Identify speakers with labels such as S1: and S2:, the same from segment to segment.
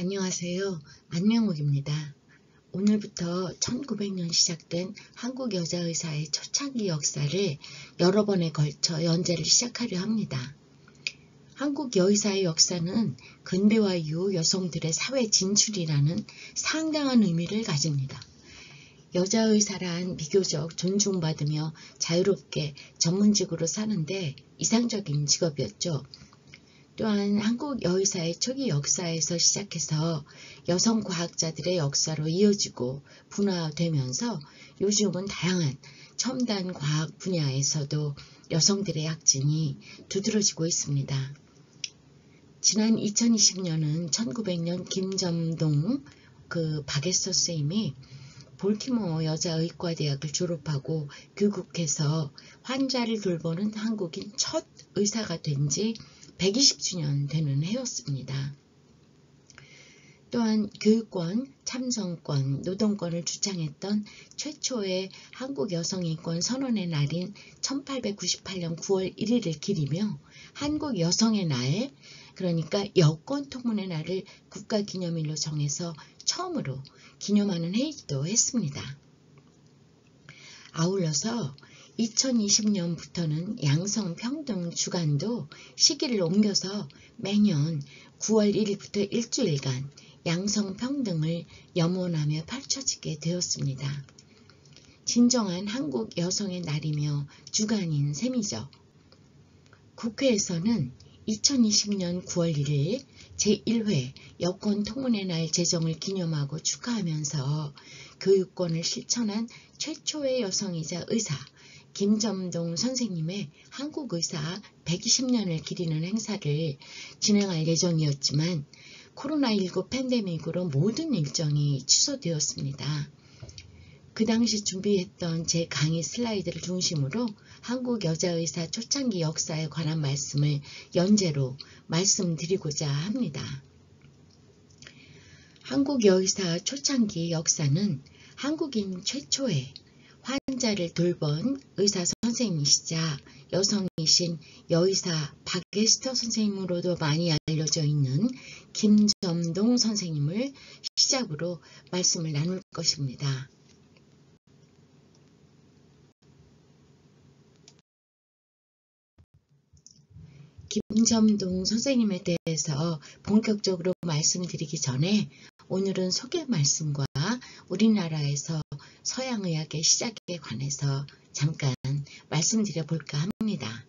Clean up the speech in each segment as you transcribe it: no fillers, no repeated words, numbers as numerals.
S1: 안녕하세요. 안명옥입니다. 오늘부터 1900년 시작된 한국 여자의사의 초창기 역사를 여러 번에 걸쳐 연재를 시작하려 합니다. 한국 여의사의 역사는 근대화 이후 여성들의 사회 진출이라는 상당한 의미를 가집니다. 여자의사란 비교적 존중받으며 자유롭게 전문직으로 사는데 이상적인 직업이었죠. 또한 한국 여의사의 초기 역사에서 시작해서 여성 과학자들의 역사로 이어지고 분화되면서 요즘은 다양한 첨단 과학 분야에서도 여성들의 약진이 두드러지고 있습니다. 지난 2020년은 1900년 김점동 박에스터 선생님이 볼티모어 여자의과대학을 졸업하고 귀국해서 환자를 돌보는 한국인 첫 의사가 된 지 120주년 되는 해였습니다. 또한 교육권, 참정권, 노동권을 주창했던 최초의 한국 여성인권 선언의 날인 1898년 9월 1일을 기리며 한국 여성의 날, 그러니까 여권통문의 날을 국가기념일로 정해서 처음으로 기념하는 해이기도 했습니다. 아울러서 2020년부터는 양성평등 주간도 시기를 옮겨서 매년 9월 1일부터 일주일간 양성평등을 염원하며 펼쳐지게 되었습니다. 진정한 한국 여성의 날이며 주간인 셈이죠. 국회에서는 2020년 9월 1일 제1회 여권통문의 날 제정을 기념하고 축하하면서 교육권을 실천한 최초의 여성이자 의사 김점동 선생님의 한국의사 120년을 기리는 행사를 진행할 예정이었지만 코로나19 팬데믹으로 모든 일정이 취소되었습니다. 그 당시 준비했던 제 강의 슬라이드를 중심으로 한국 여자의사 초창기 역사에 관한 말씀을 연재로 말씀드리고자 합니다. 한국 여의사 초창기 역사는 한국인 최초의 환자를 돌본 의사 선생님이시자 여성이신 여의사 박에스터 선생님으로도 많이 알려져 있는 김점동 선생님을 시작으로 말씀을 나눌 것입니다. 김점동 선생님에 대해서 본격적으로 말씀드리기 전에 오늘은 소개 말씀과 우리나라에서 서양의학의 시작에 관해서 잠깐 말씀드려 볼까 합니다.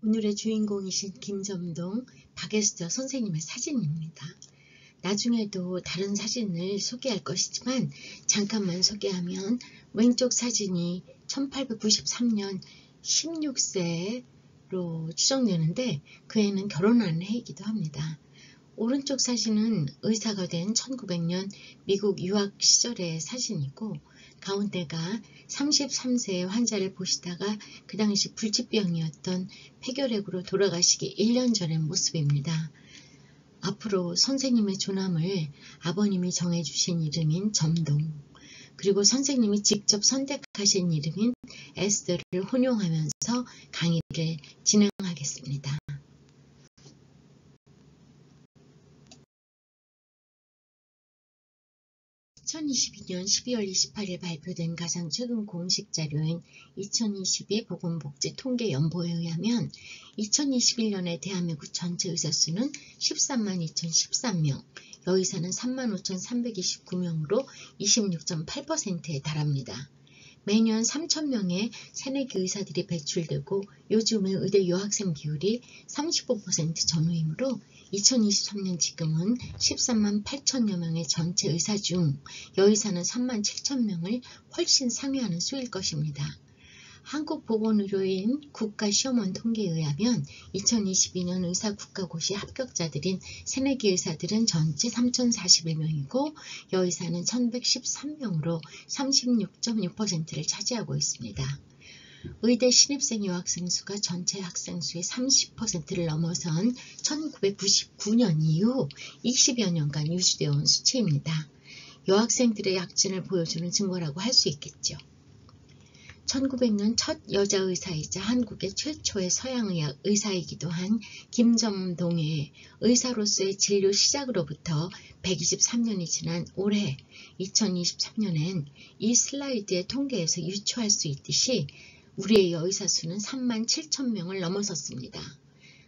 S1: 오늘의 주인공이신 김점동 박에스터 선생님의 사진입니다. 나중에도 다른 사진을 소개할 것이지만 잠깐만 소개하면 왼쪽 사진이 1893년 16세로 추정되는데 그 해는 결혼하는 해이기도 합니다. 오른쪽 사진은 의사가 된 1900년 미국 유학 시절의 사진이고 가운데가 33세의 환자를 보시다가 그 당시 불치병이었던 폐결핵으로 돌아가시기 1년 전의 모습입니다. 앞으로 선생님의 존함을 아버님이 정해주신 이름인 점동, 그리고 선생님이 직접 선택하신 이름인 에스더를 혼용하면서 강의를 진행하겠습니다. 2022년 12월 28일 발표된 가장 최근 공식 자료인 2022 보건복지통계연보에 의하면 2021년에 대한민국 전체 의사 수는 13만 2013명, 여의사는 35,329명으로 26.8%에 달합니다. 매년 3,000명의 새내기 의사들이 배출되고 요즘의 의대 유학생 비율이 35% 전후이므로 2023년 지금은 13만 8천여 명의 전체 의사 중 여의사는 3만 7천 명을 훨씬 상회하는 수일 것입니다. 한국보건의료인 국가시험원 통계에 의하면 2022년 의사국가고시 합격자들인 새내기 의사들은 전체 3,041명이고 여의사는 1,113명으로 36.6%를 차지하고 있습니다. 의대 신입생 여학생 수가 전체 학생 수의 30%를 넘어선 1999년 이후 20여 년간 유지되어 온 수치입니다. 여학생들의 약진을 보여주는 증거라고 할 수 있겠죠. 1900년 첫 여자 의사이자 한국의 최초의 서양의학 의사이기도 한 김점동의 의사로서의 진료 시작으로부터 123년이 지난 올해 2023년엔 이 슬라이드의 통계에서 유추할 수 있듯이 우리의 여의사 수는 37,000명을 넘어섰습니다.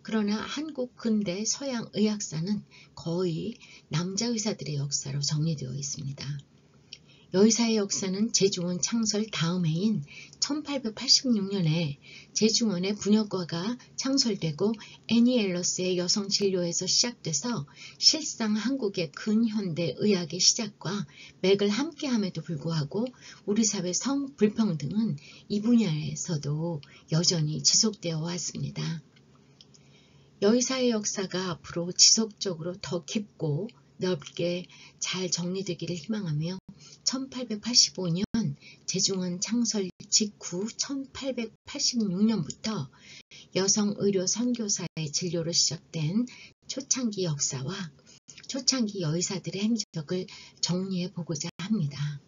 S1: 그러나 한국 근대 서양 의학사는 거의 남자 의사들의 역사로 정리되어 있습니다. 여의사의 역사는 제중원 창설 다음 해인 1886년에 제중원의 분역과가 창설되고 애니 앨러스의 여성 진료에서 시작돼서 실상 한국의 근현대 의학의 시작과 맥을 함께함에도 불구하고 우리 사회 성 불평등은 이 분야에서도 여전히 지속되어 왔습니다. 여의사의 역사가 앞으로 지속적으로 더 깊고 넓게 잘 정리되기를 희망하며 1885년 제중원 창설 직후 1886년부터 여성 의료 선교사의 진료로 시작된 초창기 역사와 초창기 여의사들의 행적을 정리해 보고자 합니다.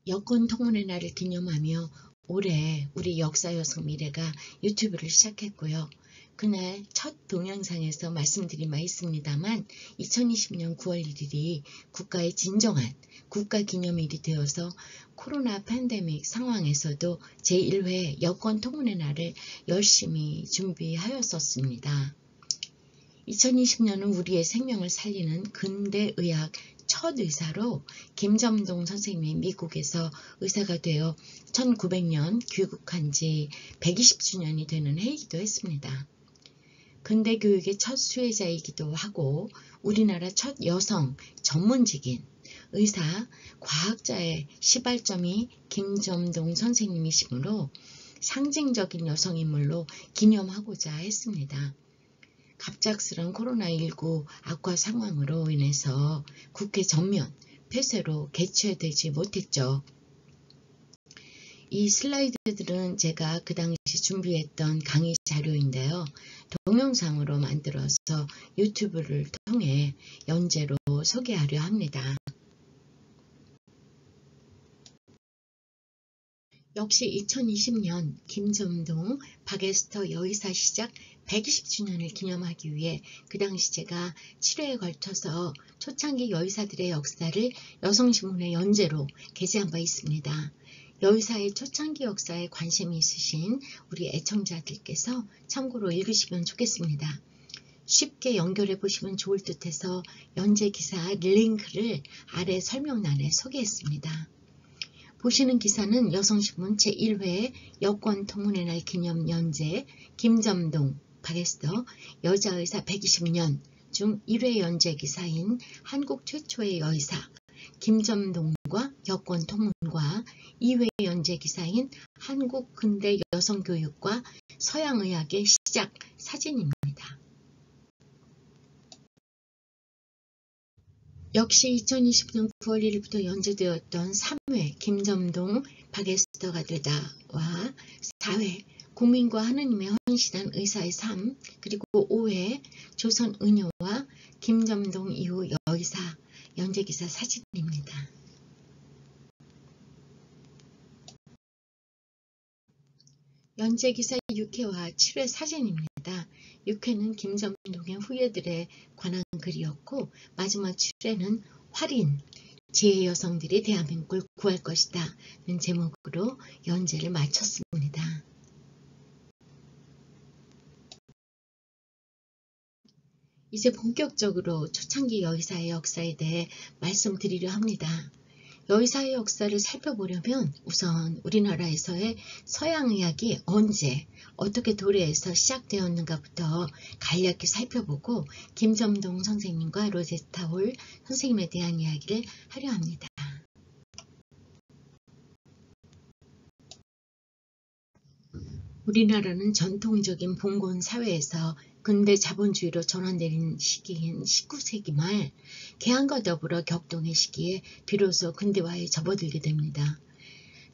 S1: 여권 통문의 날을 기념하며 올해 우리 역사 여성 미래가 유튜브를 시작했고요. 그날 첫 동영상에서 말씀드린 바 있습니다만 2020년 9월 1일이 국가의 진정한 국가기념일이 되어서 코로나 팬데믹 상황에서도 제1회 여권 통문의 날을 열심히 준비하였었습니다. 2020년은 우리의 생명을 살리는 근대의학 첫 의사로 김점동 선생님이 미국에서 의사가 되어 1900년 귀국한 지 120주년이 되는 해이기도 했습니다. 근대교육의 첫 수혜자이기도 하고 우리나라 첫 여성 전문직인 의사, 과학자의 시발점이 김점동 선생님이시므로 상징적인 여성인물로 기념하고자 했습니다. 갑작스런 코로나19 악화 상황으로 인해서 국회 전면 폐쇄로 개최되지 못했죠. 이 슬라이드들은 제가 그 당시 준비했던 강의 자료인데요. 동영상으로 만들어서 유튜브를 통해 연재로 소개하려 합니다. 역시 2020년 김점동 박에스터 여의사 시작 120주년을 기념하기 위해 그 당시 제가 7회에 걸쳐서 초창기 여의사들의 역사를 여성신문의 연재로 게재한 바 있습니다. 여의사의 초창기 역사에 관심이 있으신 우리 애청자들께서 참고로 읽으시면 좋겠습니다. 쉽게 연결해 보시면 좋을 듯해서 연재 기사 링크를 아래 설명란에 소개했습니다. 보시는 기사는 여성신문 제1회 여권 통문의 날 기념 연재 김점동 박에스터 여자의사 120년 중 1회 연재 기사인 한국 최초의 여의사 김점동과 여권 통문과 2회 연재 기사인 한국 근대 여성교육과 서양의학의 시작 사진입니다. 역시 2020년 9월 1일부터 연재되었던 3회 김점동 박에스터가 되다와 4회 국민과 하느님의 헌신한 의사의 삶 그리고 5회 조선 은효와 김점동 이후 여의사 연재기사 사진입니다. 연재기사 6회와 7회 사진입니다. 6회는 김점동의 후예들에 관한 글이었고 마지막 7회는 활인, 지혜 여성들이 대한민국을 구할 것이다 는 제목으로 연재를 마쳤습니다. 이제 본격적으로 초창기 여의사의 역사에 대해 말씀드리려 합니다. 여의사의 역사를 살펴보려면 우선 우리나라에서의 서양의학이 언제 어떻게 도래해서 시작되었는가부터 간략히 살펴보고 김점동 선생님과 로제타 홀 선생님에 대한 이야기를 하려 합니다. 우리나라는 전통적인 봉건 사회에서 근대 자본주의로 전환되는 시기인 19세기 말 개항과 더불어 격동의 시기에 비로소 근대화에 접어들게 됩니다.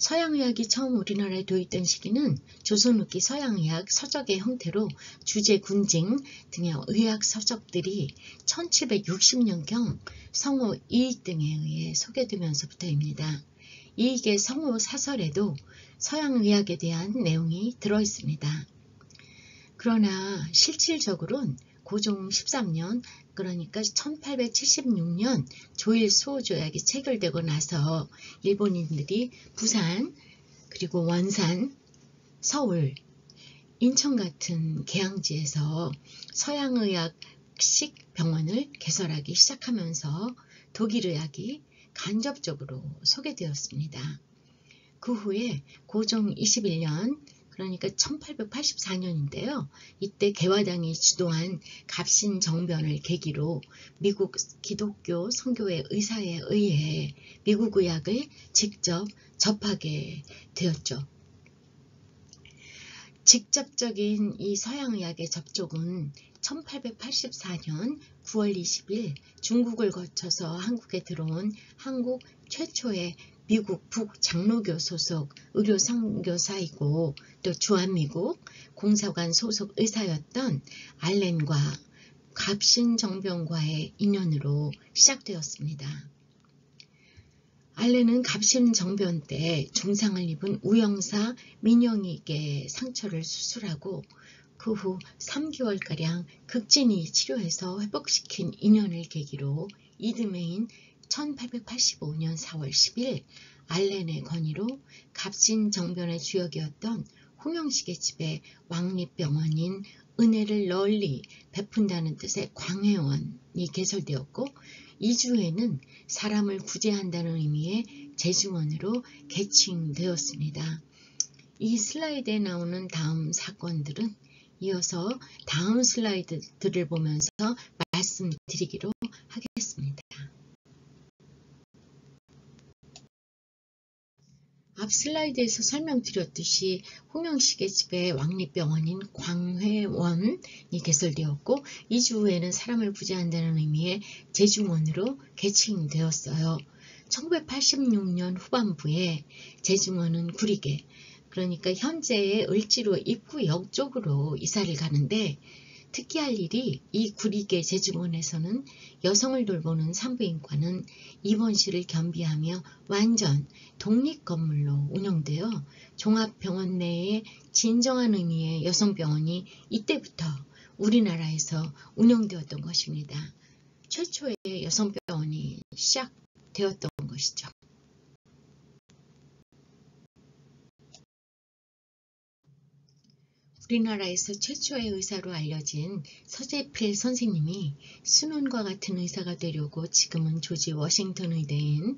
S1: 서양의학이 처음 우리나라에 도입된 시기는 조선 후기 서양의학 서적의 형태로 주제 군징 등의 의학 서적들이 1760년경 성호 이익 등에 의해 소개되면서부터입니다. 이익의 성호 사설에도 서양의학에 대한 내용이 들어있습니다. 그러나 실질적으로는 고종 13년 그러니까 1876년 조일 수호조약이 체결되고 나서 일본인들이 부산 그리고 원산, 서울, 인천 같은 계양지에서 서양의학식 병원을 개설하기 시작하면서 독일의학이 간접적으로 소개되었습니다. 그 후에 고종 21년 그러니까 1884년인데요. 이때 개화당이 주도한 갑신정변을 계기로 미국 기독교 선교회 의사에 의해 미국 의학을 직접 접하게 되었죠. 직접적인 이 서양의학의 접촉은 1884년 9월 20일 중국을 거쳐서 한국에 들어온 한국 최초의 미국 북장로교 소속 의료선교사이고 또 주한미국 공사관 소속 의사였던 알렌과 갑신정변과의 인연으로 시작되었습니다. 알렌은 갑신정변 때 중상을 입은 우영사 민영익의 상처를 수술하고 그 후 3개월가량 극진히 치료해서 회복시킨 인연을 계기로 이듬해인 1885년 4월 10일 알렌의 건의로 갑신정변의 주역이었던 홍영식의 집에 왕립병원인 은혜를 널리 베푼다는 뜻의 광회원이 개설되었고 이주에는 사람을 구제한다는 의미의 제주원으로 개칭되었습니다. 이 슬라이드에 나오는 다음 사건들은 이어서 다음 슬라이드들을 보면서 말씀드리기로 하겠습니다. 앞 슬라이드에서 설명드렸듯이 홍영식의 집에 왕립병원인 광회원이 개설되었고 이주 후에는 사람을 구제한다는 의미의 제중원으로 개칭되었어요. 1986년 후반부에 제중원은 구리개 그러니까 현재의 을지로 입구역 쪽으로 이사를 가는데 특이할 일이 이 구리개 제중원에서는 여성을 돌보는 산부인과는 입원실을 겸비하며 완전 독립건물로 운영되어 종합병원 내에 진정한 의미의 여성병원이 이때부터 우리나라에서 운영되었던 것입니다. 최초의 여성병원이 시작되었던 것이죠. 우리나라에서 최초의 의사로 알려진 서재필 선생님이 순원과 같은 의사가 되려고 지금은 조지 워싱턴 의대인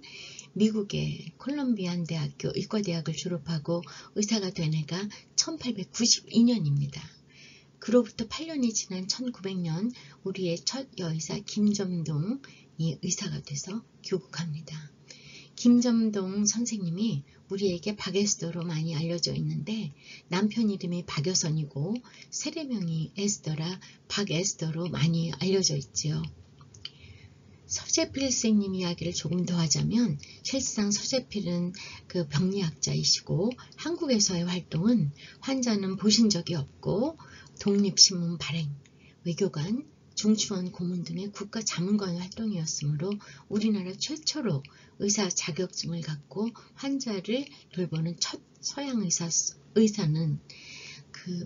S1: 미국의 콜럼비안 대학교 의과대학을 졸업하고 의사가 된 해가 1892년입니다. 그로부터 8년이 지난 1900년 우리의 첫 여의사 김점동이 의사가 돼서 교국합니다. 김점동 선생님이 우리에게 박에스더로 많이 알려져 있는데 남편 이름이 박여선이고 세례명이 에스더라 박에스더로 많이 알려져 있지요. 서재필 선생님 이야기를 조금 더 하자면 실상 서재필은 그 병리학자이시고 한국에서의 활동은 환자는 보신 적이 없고 독립신문 발행, 외교관, 중추원 고문 등의 국가 자문관 활동이었으므로 우리나라 최초로 의사 자격증을 갖고 환자를 돌보는 첫 서양 의사는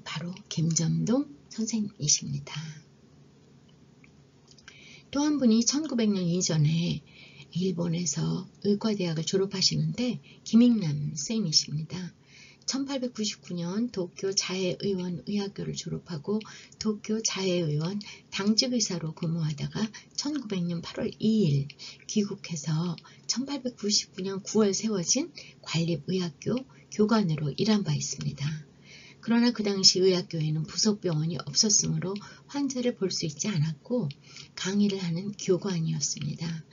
S1: 바로 김점동 선생님이십니다. 또 한 분이 1900년 이전에 일본에서 의과대학을 졸업하시는데 김익남 쌤이십니다. 1899년 도쿄 자해의원 의학교를 졸업하고 도쿄 자해의원 당직의사로 근무하다가 1900년 8월 2일 귀국해서 1899년 9월 세워진 관립의학교 교관으로 일한 바 있습니다. 그러나 그 당시 의학교에는 부속병원이 없었으므로 환자를 볼 수 있지 않았고 강의를 하는 교관이었습니다.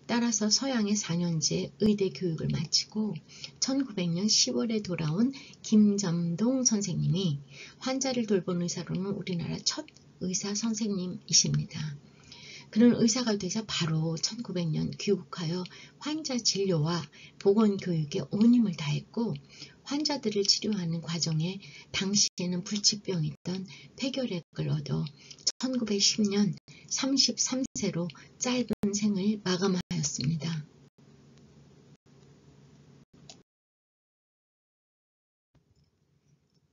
S1: 따라서 서양의 4년제 의대 교육을 마치고 1900년 10월에 돌아온 김점동 선생님이 환자를 돌본 의사로는 우리나라 첫 의사 선생님이십니다. 그는 의사가 되자 바로 1900년 귀국하여 환자 진료와 보건교육에 온 힘을 다했고 환자들을 치료하는 과정에 당시에는 불치병이던 폐결핵을 얻어 1910년 33세로 짧은 생을 마감하였습니다.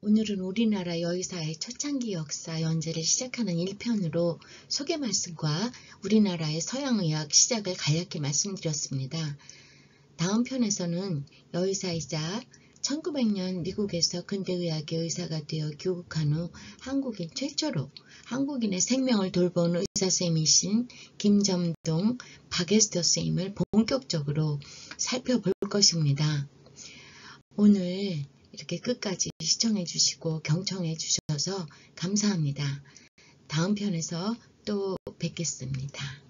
S1: 오늘은 우리나라 여의사의 초창기 역사 연재를 시작하는 1편으로 소개 말씀과 우리나라의 서양의학 시작을 간략히 말씀드렸습니다. 다음 편에서는 여의사이자 1900년 미국에서 근대의학의 의사가 되어 귀국한 후 한국인 최초로 한국인의 생명을 돌본 의사쌤이신 김점동 박에스더 쌤을 본격적으로 살펴볼 것입니다. 오늘 이렇게 끝까지 시청해 주시고 경청해 주셔서 감사합니다. 다음 편에서 또 뵙겠습니다.